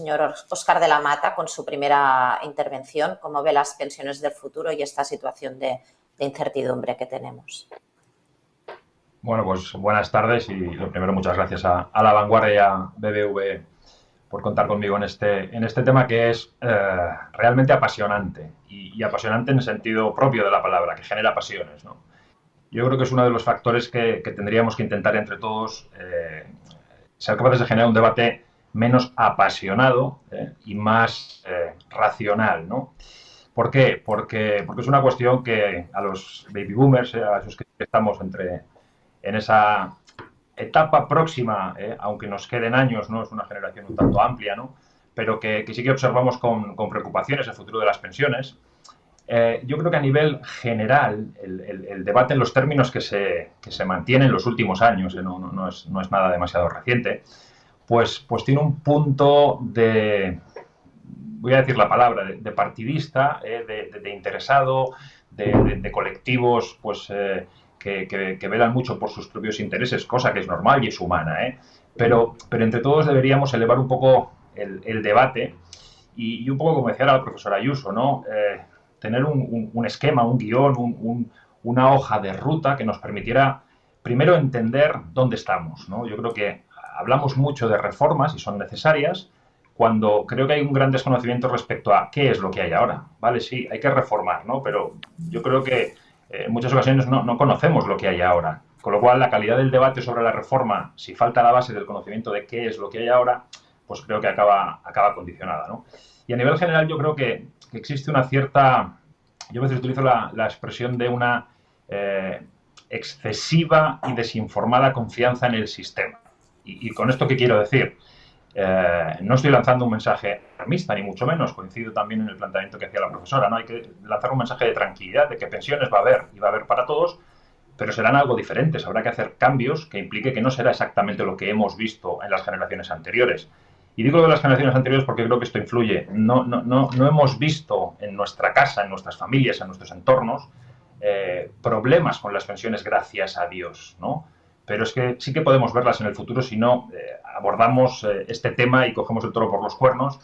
señor Óscar de la Mata con su primera intervención, cómo ve las pensiones del futuro y esta situación de incertidumbre que tenemos. Bueno, pues buenas tardes y lo primero, muchas gracias a La Vanguardia BBV por contar conmigo en este tema que es realmente apasionante y apasionante en el sentido propio de la palabra, que genera pasiones, ¿no? Yo creo que es uno de los factores que tendríamos que intentar entre todos ser capaces de generar un debate menos apasionado y más racional, ¿no? ¿Por qué? Porque es una cuestión que a los baby boomers, a esos que estamos en esa etapa próxima, aunque nos queden años, ¿no? Es una generación un tanto amplia, ¿no? Pero que sí que observamos con preocupaciones el futuro de las pensiones. Yo creo que a nivel general el debate en los términos que se mantiene en los últimos años, no es nada demasiado reciente, pues tiene un punto de, voy a decir la palabra, de partidista, de interesado, de colectivos pues que velan mucho por sus propios intereses, cosa que es normal y es humana, pero entre todos deberíamos elevar un poco el debate y un poco como decía la profesora Ayuso, ¿no? Tener un esquema, un guión, una hoja de ruta que nos permitiera primero entender dónde estamos, ¿no? Yo creo que hablamos mucho de reformas y son necesarias cuando creo que hay un gran desconocimiento respecto a qué es lo que hay ahora, ¿vale? Sí, hay que reformar, ¿no? Pero yo creo que en muchas ocasiones no conocemos lo que hay ahora. Con lo cual, la calidad del debate sobre la reforma, si falta la base del conocimiento de qué es lo que hay ahora, pues creo que acaba condicionada, ¿no? Y a nivel general yo creo que existe una cierta, yo a veces utilizo la expresión de una excesiva y desinformada confianza en el sistema. Y con esto, ¿qué quiero decir? No estoy lanzando un mensaje alarmista, ni mucho menos, coincido también en el planteamiento que hacía la profesora, ¿no? Hay que lanzar un mensaje de tranquilidad, de que pensiones va a haber, y va a haber para todos, pero serán algo diferentes, habrá que hacer cambios que implique que no será exactamente lo que hemos visto en las generaciones anteriores. Y digo lo de las generaciones anteriores porque creo que esto influye. No hemos visto en nuestra casa, en nuestras familias, en nuestros entornos, problemas con las pensiones, gracias a Dios, ¿no? Pero es que sí que podemos verlas en el futuro si no abordamos este tema y cogemos el toro por los cuernos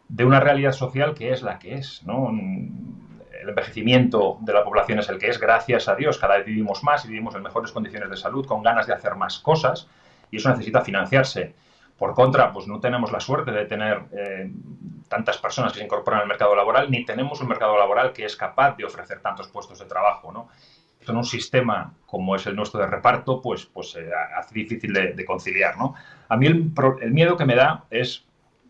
de una realidad social que es la que es, ¿no? El envejecimiento de la población es el que es, gracias a Dios, cada vez vivimos más y vivimos en mejores condiciones de salud, con ganas de hacer más cosas, y eso necesita financiarse. Por contra, pues no tenemos la suerte de tener tantas personas que se incorporan al mercado laboral, ni tenemos un mercado laboral que es capaz de ofrecer tantos puestos de trabajo, ¿no? En un sistema como es el nuestro de reparto, pues hace difícil de conciliar, ¿no? A mí el miedo que me da es,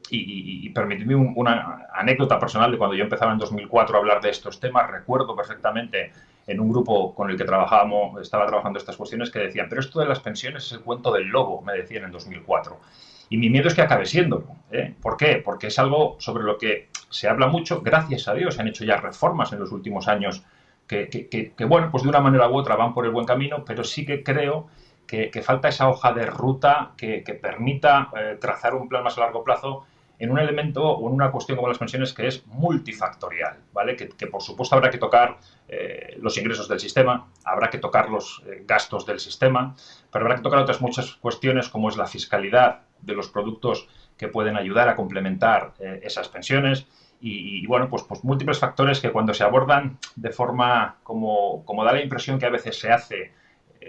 y permitidme una anécdota personal de cuando yo empezaba en 2004 a hablar de estos temas, recuerdo perfectamente en un grupo con el que estaba trabajando estas cuestiones que decían, pero esto de las pensiones es el cuento del lobo, me decían en 2004. Y mi miedo es que acabe siendo. ¿Por qué? Porque es algo sobre lo que se habla mucho, gracias a Dios, se han hecho ya reformas en los últimos años que bueno, pues de una manera u otra van por el buen camino, pero sí que creo que falta esa hoja de ruta que permita trazar un plan más a largo plazo en un elemento o en una cuestión como las pensiones que es multifactorial, ¿vale? Que por supuesto habrá que tocar los ingresos del sistema, habrá que tocar los gastos del sistema, pero habrá que tocar otras muchas cuestiones como es la fiscalidad de los productos que pueden ayudar a complementar esas pensiones y bueno, pues múltiples factores que cuando se abordan de forma como da la impresión que a veces se hace,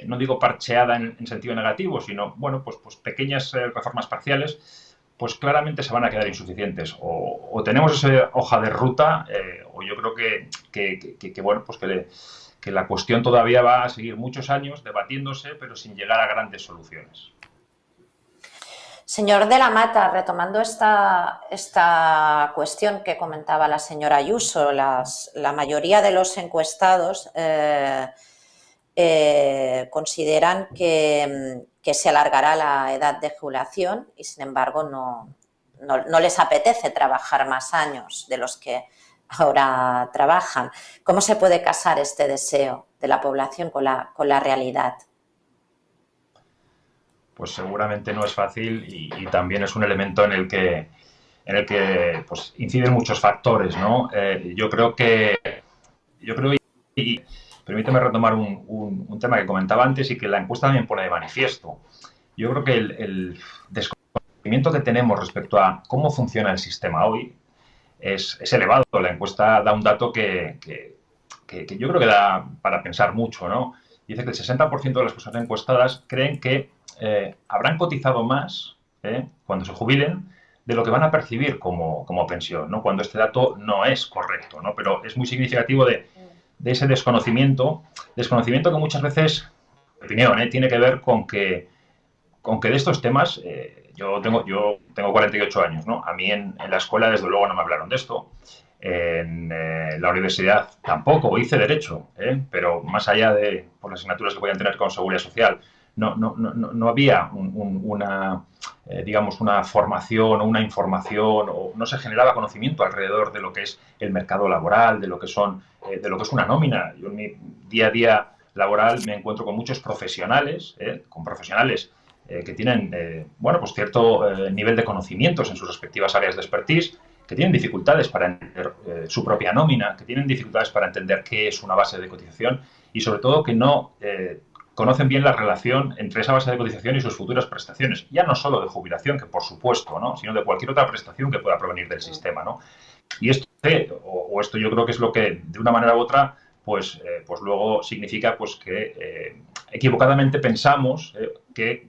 no digo parcheada en sentido negativo, sino bueno, pues pequeñas reformas parciales, pues claramente se van a quedar insuficientes. O tenemos esa hoja de ruta, o yo creo que bueno, pues que la cuestión todavía va a seguir muchos años debatiéndose, pero sin llegar a grandes soluciones. Señor de la Mata, retomando esta cuestión que comentaba la señora Ayuso, la mayoría de los encuestados consideran que se alargará la edad de jubilación y, sin embargo, no les apetece trabajar más años de los que ahora trabajan. ¿Cómo se puede casar este deseo de la población con la realidad? Pues seguramente no es fácil y también es un elemento en el que pues, inciden muchos factores, ¿no? Yo creo y permíteme retomar un tema que comentaba antes y que la encuesta también pone de manifiesto. Yo creo que el desconocimiento que tenemos respecto a cómo funciona el sistema hoy es elevado. La encuesta da un dato que yo creo que da para pensar mucho, ¿no? Dice que el 60% de las personas encuestadas creen que habrán cotizado más cuando se jubilen de lo que van a percibir como pensión, ¿no? Cuando este dato no es correcto, ¿no? Pero es muy significativo de ese desconocimiento que muchas veces, en mi opinión, tiene que ver con que de estos temas, yo tengo 48 años, ¿no? A mí en la escuela, desde luego, no me hablaron de esto. En la universidad tampoco, hice Derecho, pero más allá de por las asignaturas que podían tener con Seguridad Social, no había digamos, una formación o una información, o no se generaba conocimiento alrededor de lo que es el mercado laboral, de lo que es una nómina. Yo en mi día a día laboral me encuentro con muchos profesionales, que tienen, pues cierto nivel de conocimientos en sus respectivas áreas de expertise, que tienen dificultades para entender su propia nómina, que tienen dificultades para entender qué es una base de cotización y, sobre todo, que no conocen bien la relación entre esa base de cotización y sus futuras prestaciones. Ya no solo de jubilación, que por supuesto, ¿no?, sino de cualquier otra prestación que pueda provenir del sistema, ¿no? Y esto yo creo que es lo que, de una manera u otra, pues luego significa pues que equivocadamente pensamos que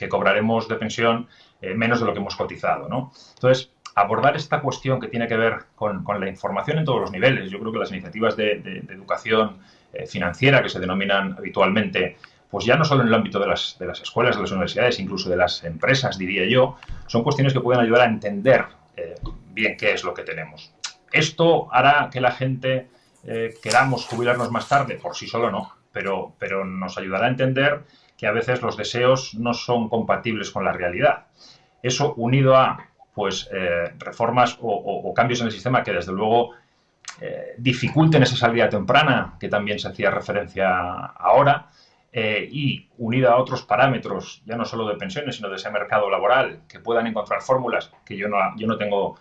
cobraremos de pensión menos de lo que hemos cotizado, ¿no? Entonces, abordar esta cuestión que tiene que ver con la información en todos los niveles. Yo creo que las iniciativas de educación financiera, que se denominan habitualmente, pues ya no solo en el ámbito de las escuelas, de las universidades, incluso de las empresas, diría yo, son cuestiones que pueden ayudar a entender bien qué es lo que tenemos. ¿Esto hará que la gente queramos jubilarnos más tarde? Por sí solo no, pero nos ayudará a entender que a veces los deseos no son compatibles con la realidad. Eso, unido a pues reformas o cambios en el sistema que desde luego dificulten esa salida temprana, que también se hacía referencia ahora, y unido a otros parámetros, ya no solo de pensiones, sino de ese mercado laboral, que puedan encontrar fórmulas, que yo no tengo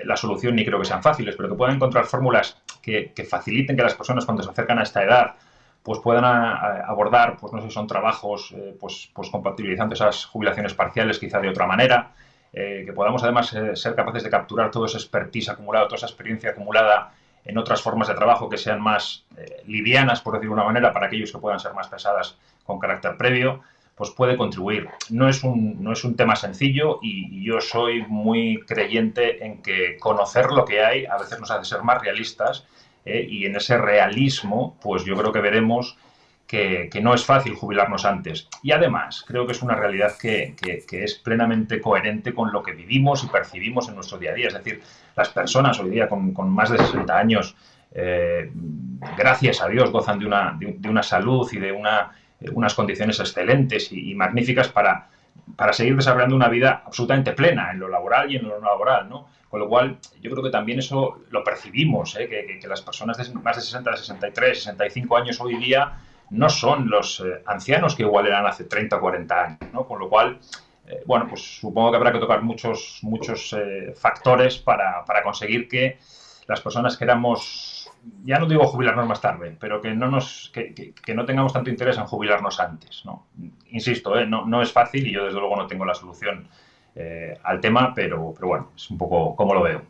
la solución ni creo que sean fáciles, pero que puedan encontrar fórmulas que faciliten que las personas, cuando se acercan a esta edad, pues puedan abordar, pues no sé si son trabajos pues compatibilizando esas jubilaciones parciales quizá de otra manera, que podamos además ser capaces de capturar todo ese expertise acumulado, toda esa experiencia acumulada en otras formas de trabajo que sean más livianas, por decirlo de una manera, para aquellos que puedan ser más pesadas con carácter previo, pues puede contribuir. No es un tema sencillo y yo soy muy creyente en que conocer lo que hay a veces nos hace ser más realistas, y en ese realismo, pues yo creo que veremos que no es fácil jubilarnos antes. Y además, creo que es una realidad que es plenamente coherente con lo que vivimos y percibimos en nuestro día a día. Es decir, las personas hoy día con más de 60 años, gracias a Dios, gozan de una salud y de unas condiciones excelentes y magníficas para seguir desarrollando una vida absolutamente plena en lo laboral y en lo no laboral, ¿no? Con lo cual, yo creo que también eso lo percibimos, que las personas de más de 60, 63, 65 años hoy día no son los ancianos que igual eran hace 30 o 40 años, ¿no? Con lo cual, pues supongo que habrá que tocar muchos factores para conseguir que las personas queramos, ya no digo jubilarnos más tarde, pero que no tengamos tanto interés en jubilarnos antes, ¿no? Insisto, no es fácil y yo desde luego no tengo la solución al tema, pero bueno, es un poco como lo veo.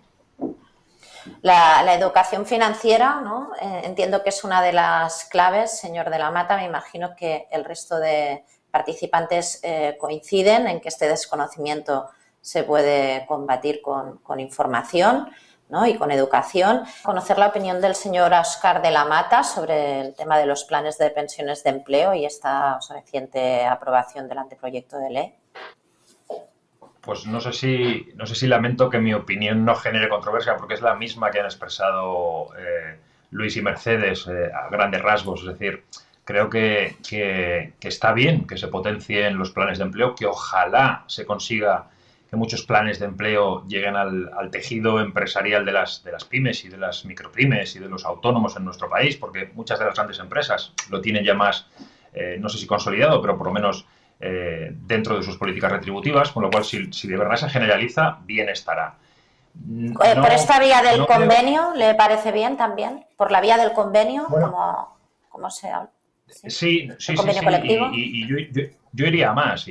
La educación financiera, ¿no? Entiendo que es una de las claves, señor de la Mata. Me imagino que el resto de participantes coinciden en que este desconocimiento se puede combatir con información, ¿no?, y con educación. Conocer la opinión del señor Óscar de la Mata sobre el tema de los planes de pensiones de empleo y esta reciente aprobación del anteproyecto de ley. Pues no sé si lamento que mi opinión no genere controversia, porque es la misma que han expresado Luis y Mercedes a grandes rasgos. Es decir, creo que está bien que se potencien los planes de empleo, que ojalá se consiga que muchos planes de empleo lleguen al tejido empresarial de las pymes y de las micropymes y de los autónomos en nuestro país, porque muchas de las grandes empresas lo tienen ya más, no sé si consolidado, pero por lo menos dentro de sus políticas retributivas, con lo cual si de verdad se generaliza, bien estará. ¿Por esta vía del convenio le parece bien también? ¿Por la vía del convenio? Bueno, ¿cómo se habla? Sí, ¿El sí, sí, convenio sí, colectivo? y yo iría más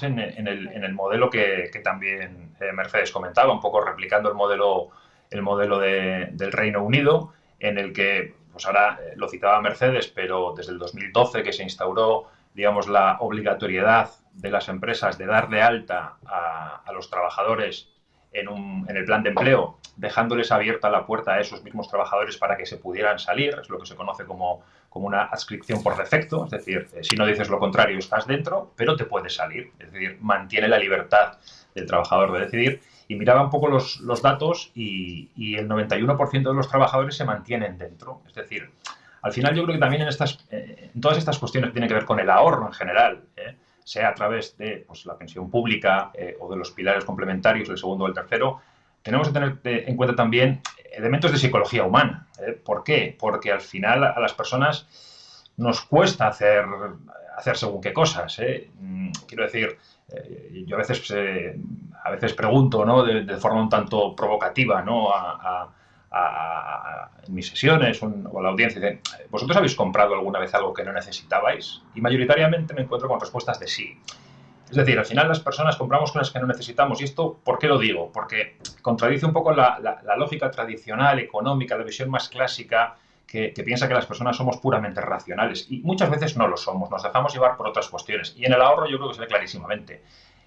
en el modelo que también Mercedes comentaba, un poco replicando el modelo del Reino Unido, en el que, pues ahora lo citaba Mercedes, pero desde el 2012 que se instauró, digamos, la obligatoriedad de las empresas de dar de alta a los trabajadores en el plan de empleo, dejándoles abierta la puerta a esos mismos trabajadores para que se pudieran salir, es lo que se conoce como una adscripción por defecto, es decir, si no dices lo contrario estás dentro, pero te puedes salir, es decir, mantiene la libertad del trabajador de decidir. Y miraba un poco los datos y el 91% de los trabajadores se mantienen dentro, es decir, al final yo creo que también en todas estas cuestiones que tienen que ver con el ahorro en general, sea a través de pues, la pensión pública o de los pilares complementarios, el segundo o el tercero, tenemos que tener en cuenta también elementos de psicología humana. ¿Por qué? Porque al final a las personas nos cuesta hacer según qué cosas. Quiero decir, yo a veces pregunto, ¿no? De forma un tanto provocativa, ¿no? En mis sesiones o a la audiencia, dicen, ¿vosotros habéis comprado alguna vez algo que no necesitabais? Y mayoritariamente me encuentro con respuestas de sí. Es decir, al final las personas compramos cosas que no necesitamos. ¿Y esto por qué lo digo? Porque contradice un poco la lógica tradicional, económica, la visión más clásica, que piensa que las personas somos puramente racionales. Y muchas veces no lo somos, nos dejamos llevar por otras cuestiones. Y en el ahorro yo creo que se ve clarísimamente.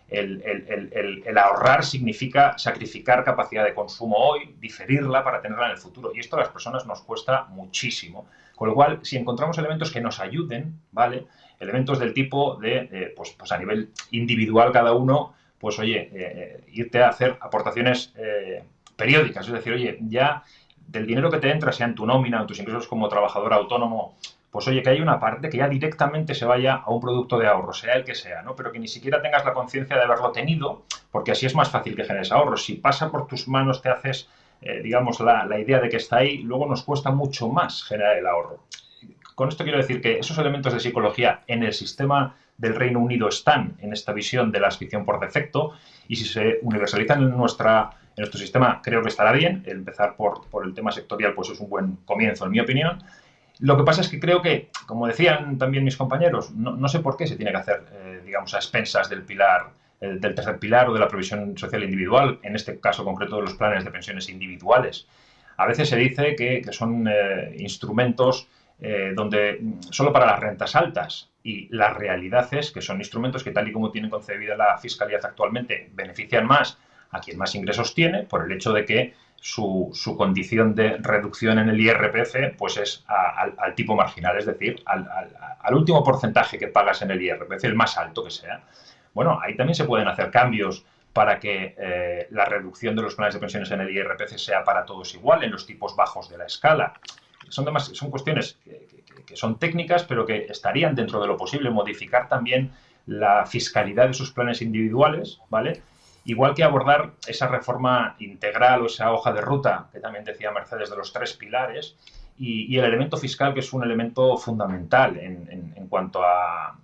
El ahorrar significa sacrificar capacidad de consumo hoy, diferirla para tenerla en el futuro. Y esto a las personas nos cuesta muchísimo. Con lo cual, si encontramos elementos que nos ayuden, ¿vale? Elementos del tipo pues a nivel individual cada uno, pues oye, irte a hacer aportaciones periódicas. Es decir, oye, ya del dinero que te entra, sea en tu nómina o en tus ingresos como trabajador autónomo, pues oye, que hay una parte que ya directamente se vaya a un producto de ahorro, sea el que sea, ¿no? Pero que ni siquiera tengas la conciencia de haberlo tenido, porque así es más fácil que generes ahorros. Si pasa por tus manos, te haces, digamos, la idea de que está ahí, luego nos cuesta mucho más generar el ahorro. Con esto quiero decir que esos elementos de psicología en el sistema del Reino Unido están en esta visión de la adscripción por defecto y si se universalizan en nuestro sistema creo que estará bien. Empezar por el tema sectorial pues es un buen comienzo en mi opinión. Lo que pasa es que creo que, como decían también mis compañeros, no sé por qué se tiene que hacer, digamos, a expensas del tercer pilar o de la provisión social individual, en este caso concreto de los planes de pensiones individuales. A veces se dice que son instrumentos donde solo para las rentas altas y la realidad es que son instrumentos que tal y como tienen concebida la fiscalidad actualmente benefician más a quien más ingresos tiene por el hecho de que su condición de reducción en el IRPF pues es al tipo marginal, es decir, al último porcentaje que pagas en el IRPF, el más alto que sea. Bueno, ahí también se pueden hacer cambios para que la reducción de los planes de pensiones en el IRPF sea para todos igual, en los tipos bajos de la escala. Son cuestiones que son técnicas, pero que estarían dentro de lo posible modificar también la fiscalidad de sus planes individuales, ¿vale? Igual que abordar esa reforma integral o esa hoja de ruta, que también decía Mercedes, de los tres pilares, y el elemento fiscal, que es un elemento fundamental en cuanto a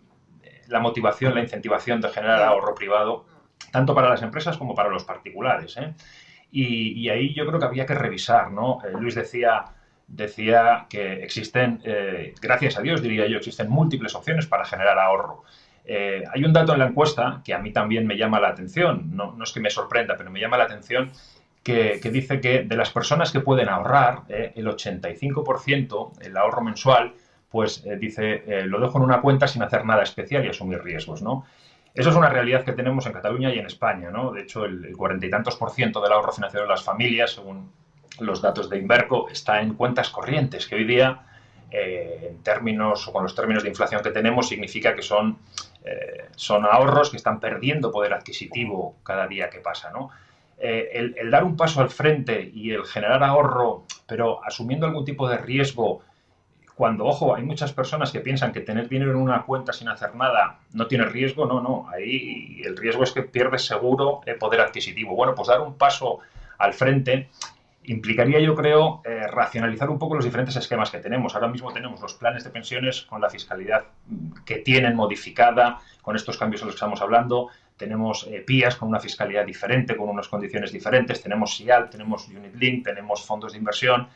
la motivación, la incentivación de generar ahorro privado, tanto para las empresas como para los particulares. Y ahí yo creo que había que revisar, ¿no? Luis decía que existen, gracias a Dios diría yo, existen múltiples opciones para generar ahorro. Hay un dato en la encuesta que a mí también me llama la atención, no es que me sorprenda, pero me llama la atención, que dice que de las personas que pueden ahorrar, el 85%, el ahorro mensual, pues dice, lo dejo en una cuenta sin hacer nada especial y asumir riesgos, ¿no? Eso es una realidad que tenemos en Cataluña y en España, ¿no? De hecho, el 40 y tantos por ciento del ahorro financiero de las familias, según los datos de Inverco, está en cuentas corrientes, que hoy día, en términos o con los términos de inflación que tenemos, significa que son ahorros que están perdiendo poder adquisitivo cada día que pasa, ¿no? El dar un paso al frente y el generar ahorro, pero asumiendo algún tipo de riesgo, cuando, ojo, hay muchas personas que piensan que tener dinero en una cuenta sin hacer nada no tiene riesgo, no, ahí el riesgo es que pierdes seguro poder adquisitivo. Bueno, pues dar un paso al frente implicaría, yo creo, racionalizar un poco los diferentes esquemas que tenemos. Ahora mismo tenemos los planes de pensiones con la fiscalidad que tienen modificada, con estos cambios de los que estamos hablando. Tenemos PIAs con una fiscalidad diferente, con unas condiciones diferentes. Tenemos SIAL, tenemos Unit Link, tenemos fondos de inversión.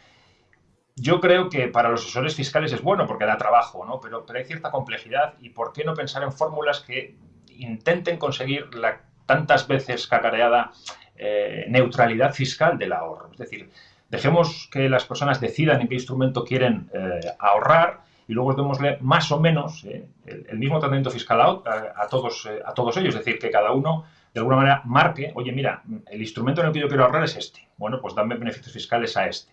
Yo creo que para los asesores fiscales es bueno porque da trabajo, ¿no? Pero hay cierta complejidad y ¿por qué no pensar en fórmulas que intenten conseguir la tantas veces cacareada neutralidad fiscal del ahorro? Es decir, dejemos que las personas decidan en qué instrumento quieren ahorrar y luego démosle más o menos el mismo tratamiento fiscal a todos ellos. Es decir, que cada uno de alguna manera marque, oye, mira, el instrumento en el que yo quiero ahorrar es este. Bueno, pues dame beneficios fiscales a este.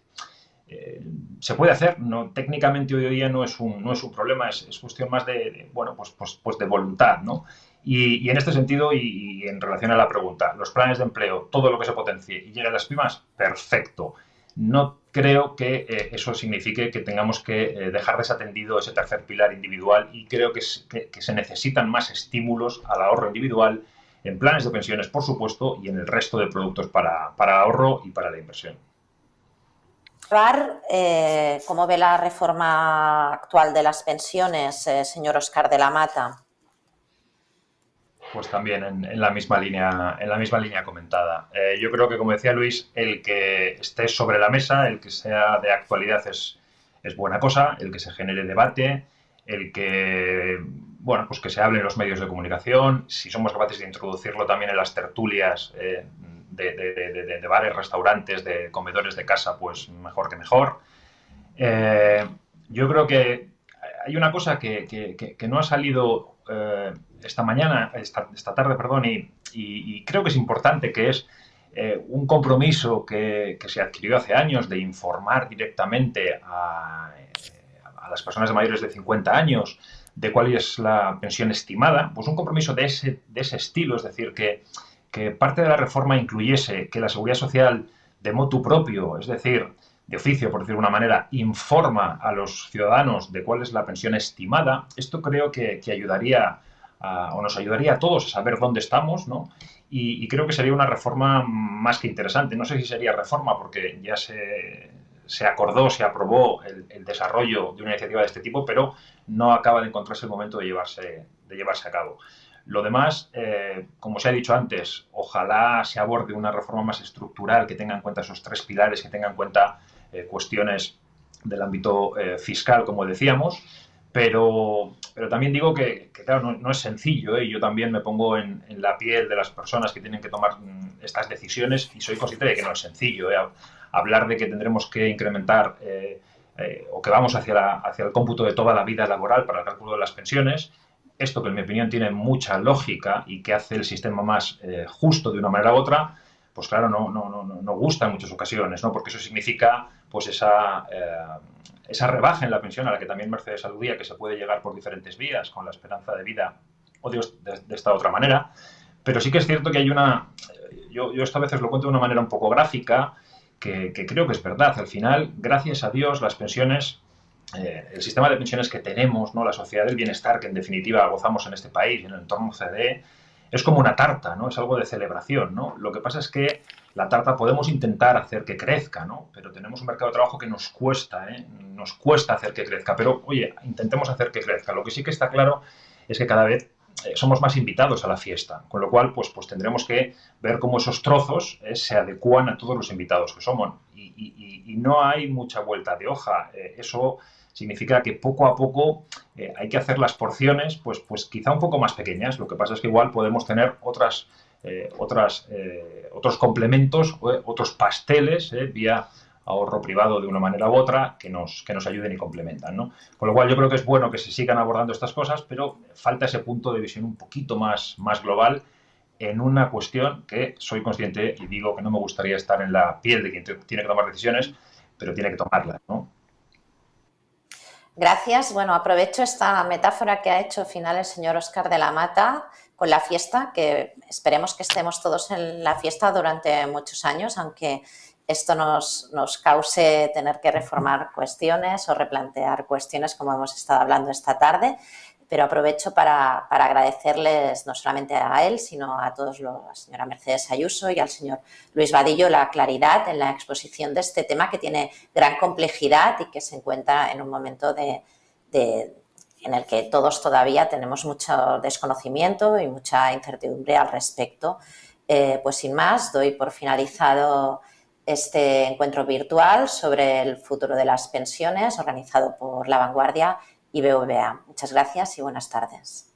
Se puede hacer, no, técnicamente hoy en día no es un problema, es cuestión más bueno, pues de voluntad, ¿no? Y en este sentido, y en relación a la pregunta, los planes de empleo, todo lo que se potencie y llegue a las pymes, perfecto. No creo que eso signifique que tengamos que dejar desatendido ese tercer pilar individual y creo que se necesitan más estímulos al ahorro individual en planes de pensiones, por supuesto, y en el resto de productos para ahorro y para la inversión. ¿Cómo ve la reforma actual de las pensiones, señor Óscar de la Mata? Pues también en la misma línea comentada. Yo creo que, como decía Luis, el que esté sobre la mesa, el que sea de actualidad es buena cosa, el que se genere debate, el que, bueno, pues que se hable en los medios de comunicación, si somos capaces de introducirlo también en las tertulias de bares, restaurantes, de comedores de casa, pues mejor que mejor. Eh, yo creo que hay una cosa que no ha salido esta tarde, perdón, y creo que es importante, que es un compromiso que se adquirió hace años de informar directamente a las personas de mayores de 50 años de cuál es la pensión estimada, pues un compromiso de ese estilo, es decir, que parte de la reforma incluyese que la seguridad social de motu propio, es decir, de oficio, por decirlo de una manera, informa a los ciudadanos de cuál es la pensión estimada, esto creo que ayudaría o nos ayudaría a todos a saber dónde estamos, ¿no? Y creo que sería una reforma más que interesante. No sé si sería reforma porque ya se acordó, se aprobó el desarrollo de una iniciativa de este tipo, pero no acaba de encontrarse el momento de llevarse a cabo. Lo demás, como se ha dicho antes, ojalá se aborde una reforma más estructural que tenga en cuenta esos tres pilares, que tenga en cuenta cuestiones del ámbito fiscal, como decíamos, pero también digo que claro, no es sencillo, ¿eh? Yo también me pongo en la piel de las personas que tienen que tomar estas decisiones y soy consciente de que no es sencillo, ¿eh? Hablar de que tendremos que incrementar o que vamos hacia el cómputo de toda la vida laboral para el cálculo de las pensiones, esto que en mi opinión tiene mucha lógica y que hace el sistema más justo de una manera u otra, pues claro, no gusta en muchas ocasiones, ¿no? Porque eso significa pues esa rebaja en la pensión a la que también Mercedes aludía, que se puede llegar por diferentes vías, con la esperanza de vida o de esta otra manera. Pero sí que es cierto que hay yo esto a veces lo cuento de una manera un poco gráfica, que creo que es verdad. Al final, gracias a Dios, las pensiones, el sistema de pensiones que tenemos, ¿no? La sociedad del bienestar que en definitiva gozamos en este país y en el entorno CDE, es como una tarta, ¿no? Es algo de celebración, ¿no? Lo que pasa es que la tarta podemos intentar hacer que crezca, ¿no? Pero tenemos un mercado de trabajo que nos cuesta, ¿eh? Nos cuesta hacer que crezca. Pero, oye, intentemos hacer que crezca. Lo que sí que está claro es que cada vez somos más invitados a la fiesta, con lo cual pues tendremos que ver cómo esos trozos se adecúan a todos los invitados que somos y no hay mucha vuelta de hoja. Eso significa que poco a poco hay que hacer las porciones pues quizá un poco más pequeñas. Lo que pasa es que igual podemos tener otros complementos, otros pasteles vía ahorro privado de una manera u otra que nos ayuden y complementan, ¿no? Con lo cual yo creo que es bueno que se sigan abordando estas cosas, pero falta ese punto de visión un poquito más global en una cuestión que soy consciente y digo que no me gustaría estar en la piel de quien tiene que tomar decisiones, pero tiene que tomarlas, ¿no? Gracias. Bueno, aprovecho esta metáfora que ha hecho final el señor Óscar de la Mata con la fiesta, que esperemos que estemos todos en la fiesta durante muchos años, aunque esto nos cause tener que reformar cuestiones o replantear cuestiones como hemos estado hablando esta tarde. Pero aprovecho para agradecerles no solamente a él, sino a todos, a la señora Mercedes Ayuso y al señor Luis Vadillo, la claridad en la exposición de este tema que tiene gran complejidad y que se encuentra en un momento en el que todos todavía tenemos mucho desconocimiento y mucha incertidumbre al respecto. Pues sin más, doy por finalizado este encuentro virtual sobre el futuro de las pensiones organizado por La Vanguardia y BBVA. Muchas gracias y buenas tardes.